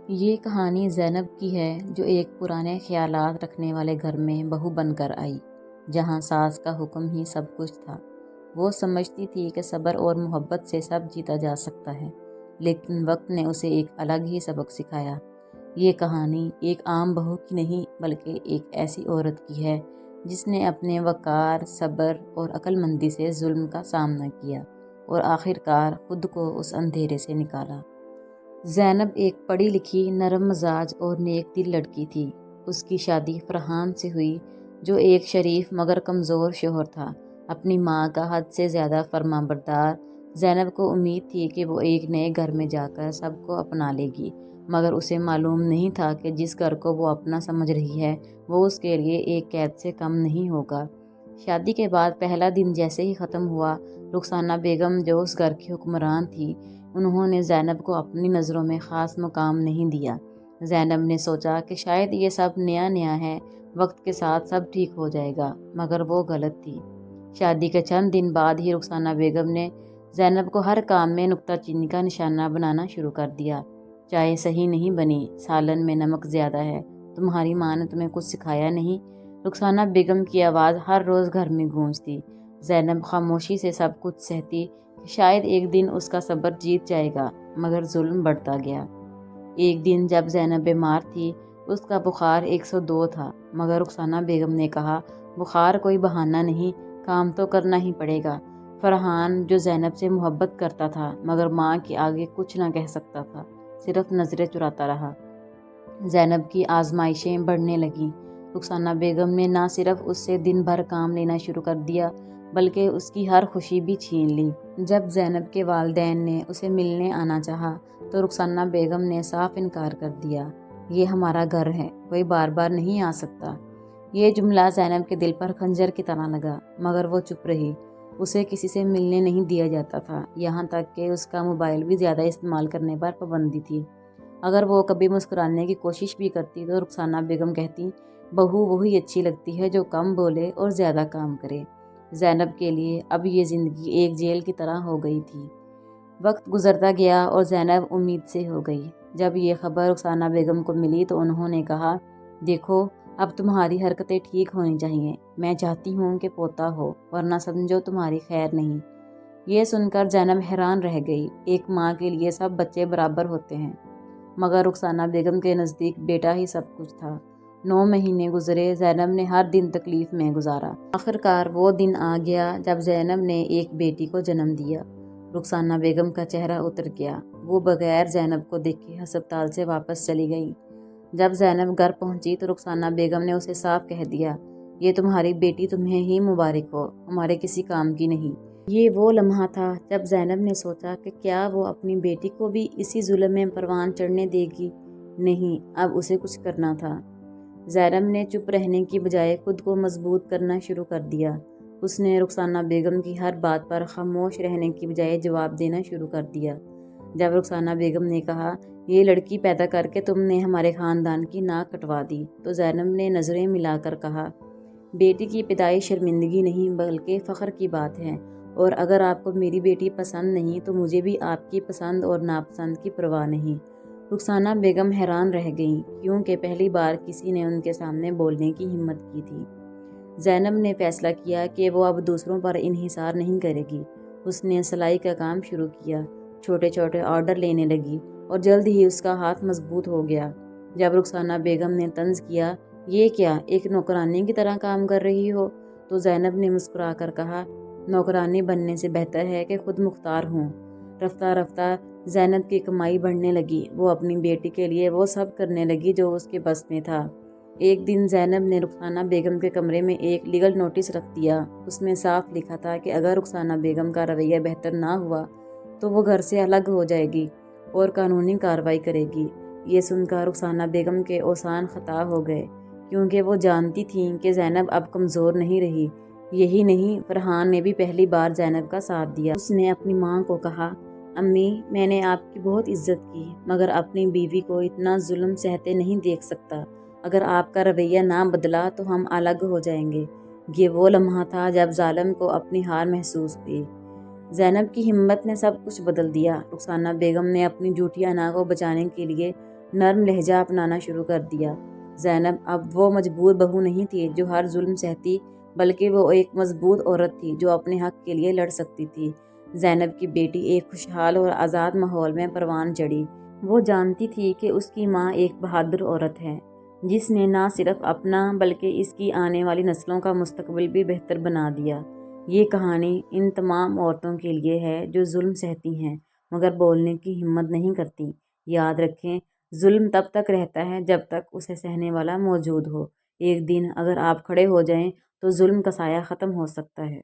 یہ کہانی زینب کی ہے جو ایک پرانے خیالات رکھنے والے گھر میں بہو بن کر آئی، جہاں ساس کا حکم ہی سب کچھ تھا۔ وہ سمجھتی تھی کہ صبر اور محبت سے سب جیتا جا سکتا ہے، لیکن وقت نے اسے ایک الگ ہی سبق سکھایا۔ یہ کہانی ایک عام بہو کی نہیں بلکہ ایک ایسی عورت کی ہے جس نے اپنے وقار، صبر اور عقل مندی سے ظلم کا سامنا کیا اور آخرکار خود کو اس اندھیرے سے نکالا۔ زینب ایک پڑھی لکھی، نرم مزاج اور نیک دل لڑکی تھی۔ اس کی شادی فرحان سے ہوئی، جو ایک شریف مگر کمزور شوہر تھا۔ اپنی ماں کا حد سے زیادہ فرمانبردار زینب کو امید تھی کہ وہ ایک نئے گھر میں جا کر سب کو اپنا لے گی، مگر اسے معلوم نہیں تھا کہ جس گھر کو وہ اپنا سمجھ رہی ہے وہ اس کے لیے ایک قید سے کم نہیں ہوگا۔ شادی کے بعد پہلا دن جیسے ہی ختم ہوا، رخسانہ بیگم جو اس گھر کی حکمران تھی، انہوں نے زینب کو اپنی نظروں میں خاص مقام نہیں دیا۔ زینب نے سوچا کہ شاید یہ سب نیا نیا ہے، وقت کے ساتھ سب ٹھیک ہو جائے گا، مگر وہ غلط تھی۔ شادی کے چند دن بعد ہی رخسانہ بیگم نے زینب کو ہر کام میں نکتہ چینی کا نشانہ بنانا شروع کر دیا۔ چائے صحیح نہیں بنی، سالن میں نمک زیادہ ہے، تمہاری ماں نے تمہیں کچھ سکھایا نہیں؟ رخسانہ بیگم کی آواز ہر روز گھر میں گونجتی۔ زینب خاموشی سے سب کچھ سہتی کہ شاید ایک دن اس کا صبر جیت جائے گا، مگر ظلم بڑھتا گیا۔ ایک دن جب زینب بیمار تھی، اس کا بخار 102 تھا، مگر رخسانہ بیگم نے کہا، بخار کوئی بہانہ نہیں، کام تو کرنا ہی پڑے گا۔ فرحان جو زینب سے محبت کرتا تھا مگر ماں کے آگے کچھ نہ کہہ سکتا تھا، صرف نظریں چراتا رہا۔ زینب کی آزمائشیں بڑھنے لگیں۔ رخسانہ بیگم نے نہ صرف اس سے دن بھر کام لینا شروع کر دیا بلکہ اس کی ہر خوشی بھی چھین لی۔ جب زینب کے والدین نے اسے ملنے آنا چاہا تو رخسانہ بیگم نے صاف انکار کر دیا۔ یہ ہمارا گھر ہے، کوئی بار بار نہیں آ سکتا۔ یہ جملہ زینب کے دل پر خنجر کی طرح لگا، مگر وہ چپ رہی۔ اسے کسی سے ملنے نہیں دیا جاتا تھا، یہاں تک کہ اس کا موبائل بھی زیادہ استعمال کرنے پر پابندی تھی۔ اگر وہ کبھی مسکرانے کی کوشش بھی کرتی تو رخسانہ بیگم کہتی، بہو وہی اچھی لگتی ہے جو کم بولے اور زیادہ کام کرے۔ زینب کے لیے اب یہ زندگی ایک جیل کی طرح ہو گئی تھی۔ وقت گزرتا گیا اور زینب امید سے ہو گئی۔ جب یہ خبر رخسانہ بیگم کو ملی تو انہوں نے کہا، دیکھو اب تمہاری حرکتیں ٹھیک ہونی چاہیے، میں چاہتی ہوں کہ پوتا ہو، ورنہ سمجھو تمہاری خیر نہیں۔ یہ سن کر زینب حیران رہ گئی۔ ایک ماں کے لیے سب بچے برابر ہوتے ہیں، مگر رخسانہ بیگم کے نزدیک بیٹا ہی سب کچھ تھا۔ 9 مہینے گزرے، زینب نے ہر دن تکلیف میں گزارا۔ آخرکار وہ دن آ گیا جب زینب نے ایک بیٹی کو جنم دیا۔ رخسانہ بیگم کا چہرہ اتر گیا۔ وہ بغیر زینب کو دیکھے ہسپتال سے واپس چلی گئی۔ جب زینب گھر پہنچی تو رخسانہ بیگم نے اسے صاف کہہ دیا، یہ تمہاری بیٹی تمہیں ہی مبارک ہو، ہمارے کسی کام کی نہیں۔ یہ وہ لمحہ تھا جب زینب نے سوچا کہ کیا وہ اپنی بیٹی کو بھی اسی ظلم میں پروان چڑھنے دے گی؟ نہیں، اب اسے کچھ کرنا تھا۔ زینب نے چپ رہنے کی بجائے خود کو مضبوط کرنا شروع کر دیا۔ اس نے رخسانہ بیگم کی ہر بات پر خاموش رہنے کی بجائے جواب دینا شروع کر دیا۔ جب رخسانہ بیگم نے کہا، یہ لڑکی پیدا کر کے تم نے ہمارے خاندان کی ناک کٹوا دی، تو زینب نے نظریں ملا کر کہا، بیٹی کی پیدائش شرمندگی نہیں بلکہ فخر کی بات ہے، اور اگر آپ کو میری بیٹی پسند نہیں تو مجھے بھی آپ کی پسند اور ناپسند کی پرواہ نہیں۔ رخسانہ بیگم حیران رہ گئیں، کیونکہ پہلی بار کسی نے ان کے سامنے بولنے کی ہمت کی تھی۔ زینب نے فیصلہ کیا کہ وہ اب دوسروں پر انحصار نہیں کرے گی۔ اس نے سلائی کا کام شروع کیا، چھوٹے چھوٹے آرڈر لینے لگی اور جلد ہی اس کا ہاتھ مضبوط ہو گیا۔ جب رخسانہ بیگم نے طنز کیا، یہ کیا ایک نوکرانی کی طرح کام کر رہی ہو، تو زینب نے مسکرا کر کہا، نوکرانی بننے سے بہتر ہے کہ خود مختار ہوں۔ رفتہ رفتہ زینب کی کمائی بڑھنے لگی۔ وہ اپنی بیٹی کے لیے وہ سب کرنے لگی جو اس کے بس میں تھا۔ ایک دن زینب نے رخسانہ بیگم کے کمرے میں ایک لیگل نوٹس رکھ دیا۔ اس میں صاف لکھا تھا کہ اگر رخسانہ بیگم کا رویہ بہتر نہ ہوا تو وہ گھر سے الگ ہو جائے گی اور قانونی کارروائی کرے گی۔ یہ سن کر رخسانہ بیگم کے اوزان خطا ہو گئے، کیونکہ وہ جانتی تھیں کہ زینب اب کمزور نہیں رہی۔ یہی نہیں، فرحان نے بھی پہلی بار زینب کا ساتھ دیا۔ اس نے اپنی ماں کو کہا، امی، میں نے آپ کی بہت عزت کی، مگر اپنی بیوی کو اتنا ظلم سہتے نہیں دیکھ سکتا۔ اگر آپ کا رویہ نہ بدلا تو ہم الگ ہو جائیں گے۔ یہ وہ لمحہ تھا جب ظالم کو اپنی ہار محسوس ہوئی۔ زینب کی ہمت نے سب کچھ بدل دیا۔ رخسانہ بیگم نے اپنی جھوٹی انا کو بچانے کے لیے نرم لہجہ اپنانا شروع کر دیا۔ زینب اب وہ مجبور بہو نہیں تھی جو ہر ظلم سہتی، بلکہ وہ ایک مضبوط عورت تھی جو اپنے حق کے لیے لڑ سکتی تھی۔ زینب کی بیٹی ایک خوشحال اور آزاد ماحول میں پروان چڑھی۔ وہ جانتی تھی کہ اس کی ماں ایک بہادر عورت ہے جس نے نہ صرف اپنا بلکہ اس کی آنے والی نسلوں کا مستقبل بھی بہتر بنا دیا۔ یہ کہانی ان تمام عورتوں کے لیے ہے جو ظلم سہتی ہیں مگر بولنے کی ہمت نہیں کرتی۔ یاد رکھیں، ظلم تب تک رہتا ہے جب تک اسے سہنے والا موجود ہو۔ ایک دن اگر آپ کھڑے ہو جائیں تو ظلم کا سایہ ختم ہو سکتا ہے۔